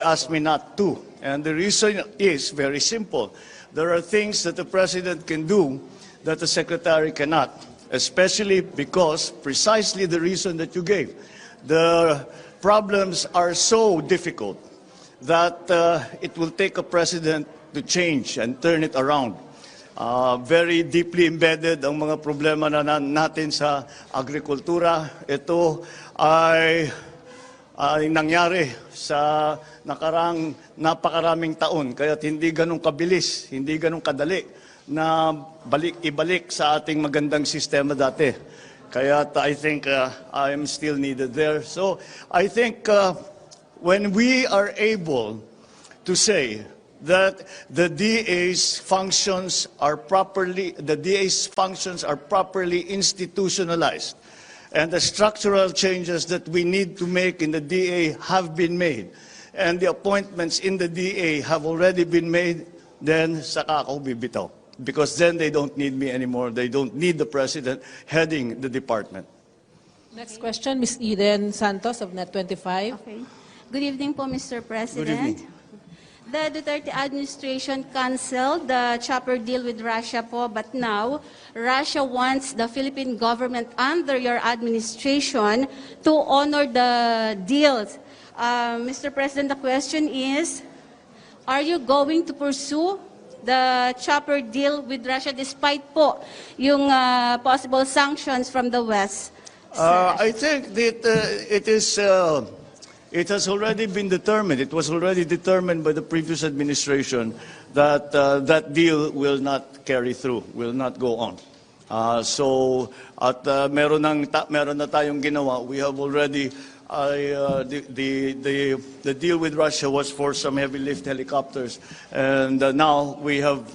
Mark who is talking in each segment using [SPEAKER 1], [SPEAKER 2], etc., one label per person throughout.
[SPEAKER 1] asked me not to. And the reason is very simple. There are things that the President can do that the Secretary cannot, especially because precisely the reason that you gave. The problems are so difficult that it will take a President to change and turn it around. Very deeply embedded ang mga problema na natin sa agrikultura. Ito ay nangyari sa napakaraming taon, kaya hindi ganun kabilis, hindi ganun kadali na ibalik sa ating magandang sistema dati. Kaya I think I am still needed there. So I think when we are able to say that the DA's functions are properly institutionalized, and the structural changes that we need to make in the DA have been made, and the appointments in the DA have already been made, then saka ako bibitaw. Because then they don't need me anymore. They don't need the President heading the department.
[SPEAKER 2] Next question, Ms. Eden Santos of Net25.
[SPEAKER 3] Okay. Good evening po, Mr. President.
[SPEAKER 1] Good evening.
[SPEAKER 3] The Duterte administration canceled the chopper deal with Russia po, but now Russia wants the Philippine government under your administration to honor the deals. Mr. President, the question is, are you going to pursue the chopper deal with Russia despite po yung possible sanctions from the West?
[SPEAKER 1] I think that it has already been determined. It was already determined by the previous administration that that deal will not carry through, will not go on. Meron na tayong ginawa. We have already the deal with Russia was for some heavy lift helicopters, and now we have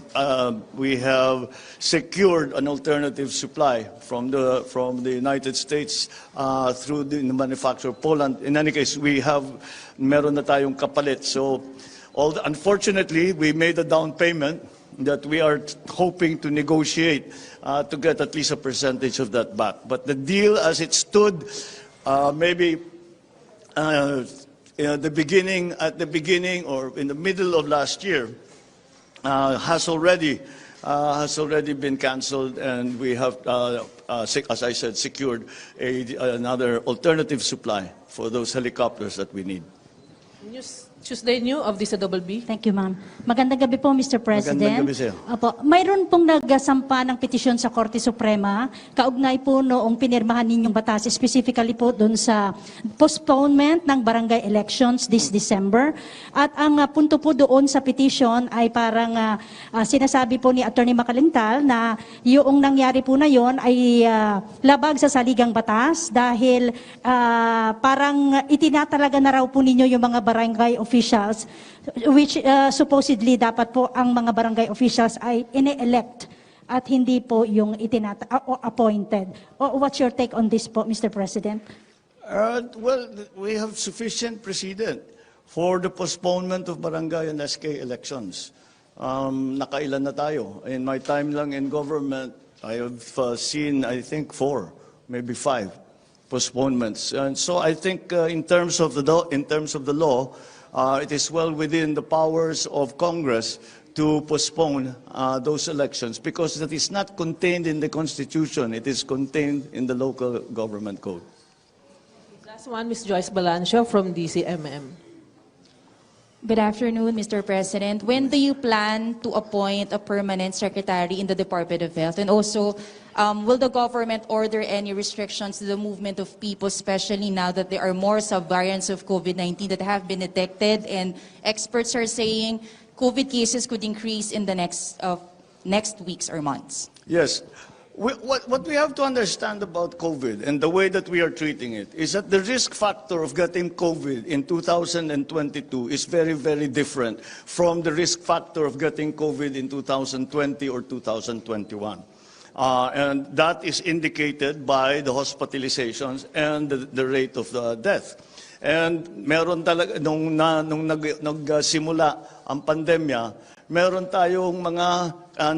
[SPEAKER 1] secured an alternative supply from the United States through the manufacturer Poland. In any case, meron na tayong kapalit. So, unfortunately, we made a down payment that we are hoping to negotiate to get at least a percentage of that back. But the deal as it stood, maybe at the beginning or in the middle of last year, has already been canceled, and we have, as I said, secured another alternative supply for those helicopters that we need.
[SPEAKER 2] Tuesday New of DCBB.
[SPEAKER 4] Thank you, ma'am. Magandang gabi po, Mr. President.
[SPEAKER 1] Magandang gabi sa'yo.
[SPEAKER 4] Opo, mayroon pong nagsampa ng petisyon sa Korte Suprema, kaugnay po noong pinirmahan ninyong batas, specifically po doon sa postponement ng barangay elections this December. At ang punto po doon sa petition ay parang sinasabi po ni Attorney Macalintal na yung nangyari po na yon ay labag sa saligang batas dahil parang itinatalaga na raw po ninyo yung mga barangay officials, which supposedly dapat po ang mga barangay officials ay ine-elect at hindi po yung appointed. What's your take on this po, Mr. President?
[SPEAKER 1] Well, we have sufficient precedent for the postponement of barangay and SK elections. Nakailan na tayo. In my time lang in government, I have seen, I think, 4, maybe 5 postponements. And so I think in terms of the law, it is well within the powers of Congress to postpone those elections because that is not contained in the Constitution. It is contained in the local government code.
[SPEAKER 2] Last one, Ms. Joyce Balancio from DCMM.
[SPEAKER 5] Good afternoon, Mr. President. When do you plan to appoint a permanent secretary in the Department of Health? And also, will the government order any restrictions to the movement of people, especially now that there are more subvariants of COVID-19 that have been detected, and experts are saying COVID cases could increase in the next weeks or months?
[SPEAKER 1] Yes. What we have to understand about COVID and the way that we are treating it is that the risk factor of getting COVID in 2022 is very, very different from the risk factor of getting COVID in 2020 or 2021. And that is indicated by the hospitalizations and the rate of the death. And meron talaga, nung nagsimula ang pandemya, meron tayong mga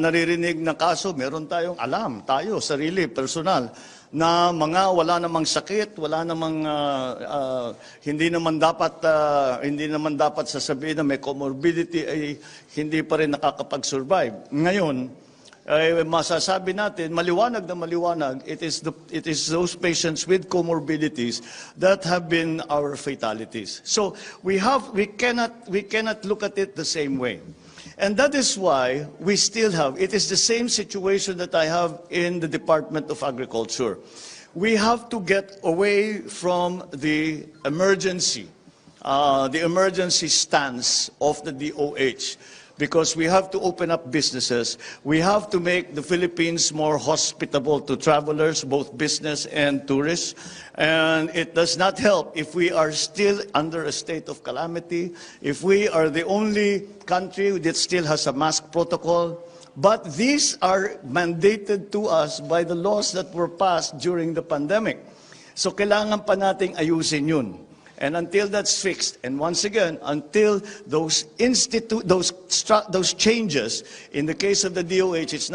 [SPEAKER 1] naririnig na kaso, meron tayong alam, tayo, sarili, personal, na mga wala namang sakit, wala namang hindi naman dapat sasabihin na may comorbidity ay hindi pa rin nakakapag-survive. Ngayon, ay masasabi natin maliwanag na maliwanag, it is those patients with comorbidities that have been our fatalities. So we cannot look at it the same way. And that is why we still have, it is the same situation that I have in the Department of Agriculture. We have to get away from the emergency stance of the DOH, because we have to open up businesses. We have to make the Philippines more hospitable to travelers, both business and tourists. And it does not help if we are still under a state of calamity, if we are the only country that still has a mask protocol. But these are mandated to us by the laws that were passed during the pandemic. So kailangan pa nating ayusin yun. And until that's fixed, and once again, until those changes, in the case of the DOH, it's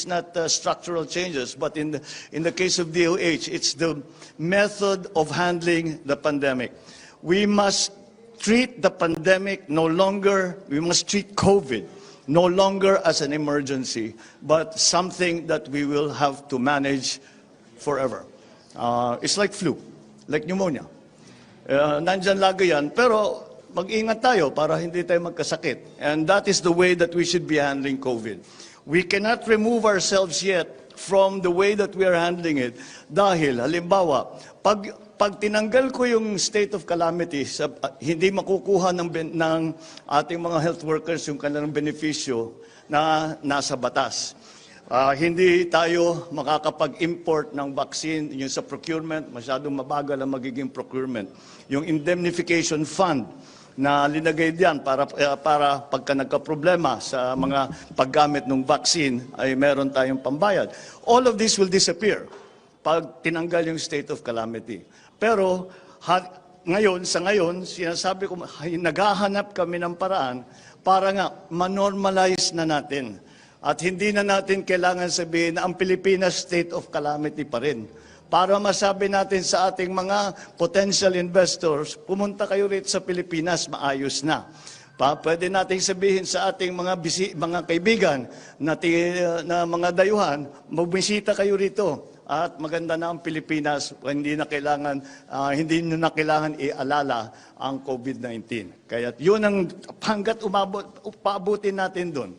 [SPEAKER 1] not structural changes, but in the case of DOH, it's the method of handling the pandemic. We must treat the pandemic we must treat COVID no longer as an emergency, but something that we will have to manage forever. It's like flu, like pneumonia. Nandyan lagi yan, pero mag-ingat tayo para hindi tayo magkasakit. And that is the way that we should be handling COVID. We cannot remove ourselves yet from the way that we are handling it. Dahil, halimbawa, pag tinanggal ko yung state of calamity, hindi makukuha ng ating mga health workers yung kanilang benepisyo na nasa batas. Hindi tayo makakapag-import ng vaccine, yung sa procurement, masyadong mabagal ang magiging procurement. Yung indemnification fund na linagay diyan para pagka nagka-problema sa mga paggamit ng vaccine ay meron tayong pambayad. All of this will disappear pag tinanggal yung state of calamity. Pero sa ngayon, sinasabi ko, naghahanap kami ng paraan para nga manormalize na natin. At hindi na natin kailangan sabihin na ang Pilipinas state of calamity pa rin. Para masabi natin sa ating mga potential investors, pumunta kayo rito sa Pilipinas, maayos na. Pwede natin sabihin sa ating mga kaibigan na mga dayuhan, magbisita kayo rito. At maganda na ang Pilipinas, hindi nyo na kailangan ialala ang COVID-19. Kaya yun ang hanggat paabutin natin doon.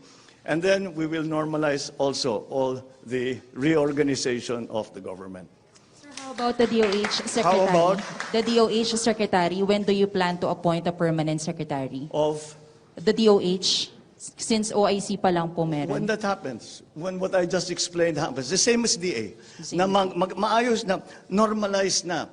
[SPEAKER 1] And then we will normalize also all the reorganization of the government.
[SPEAKER 5] Sir, how about the DOH Secretary?
[SPEAKER 1] How about?
[SPEAKER 5] The DOH Secretary, when do you plan to appoint a permanent secretary?
[SPEAKER 1] Of
[SPEAKER 5] The DOH, since OIC pa lang po meron.
[SPEAKER 1] when that happens, when what I just explained happens, the same as DA, na maayos na, normalized na.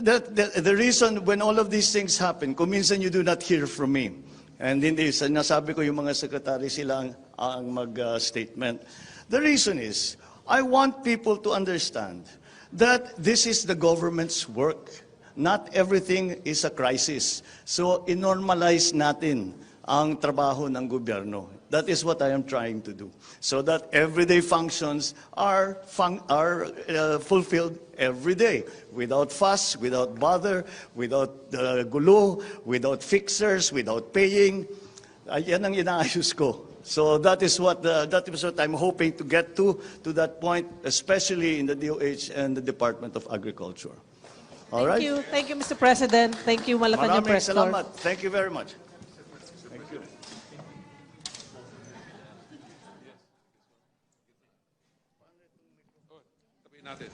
[SPEAKER 1] The reason when all of these things happen, kung minsan you do not hear from me, and hindi, nasabi ko yung mga sekretary sila ang mag-statement. The reason is, I want people to understand that this is the government's work. Not everything is a crisis. So, inormalize natin ang trabaho ng gobyerno. That is what I am trying to do. So that everyday functions are fulfilled every day. Without fuss, without bother, without gulo, without fixers, without paying. Yan ang inaayos ko. So that is what I'm hoping to get to that point, especially in the DOH and the Department of Agriculture. All right?
[SPEAKER 2] Thank you, Mr. President. Thank you, Malacanang
[SPEAKER 1] Maraming
[SPEAKER 2] Press Corps.
[SPEAKER 1] salamat. Thank you very much. Thank you.
[SPEAKER 6] Tabi natin.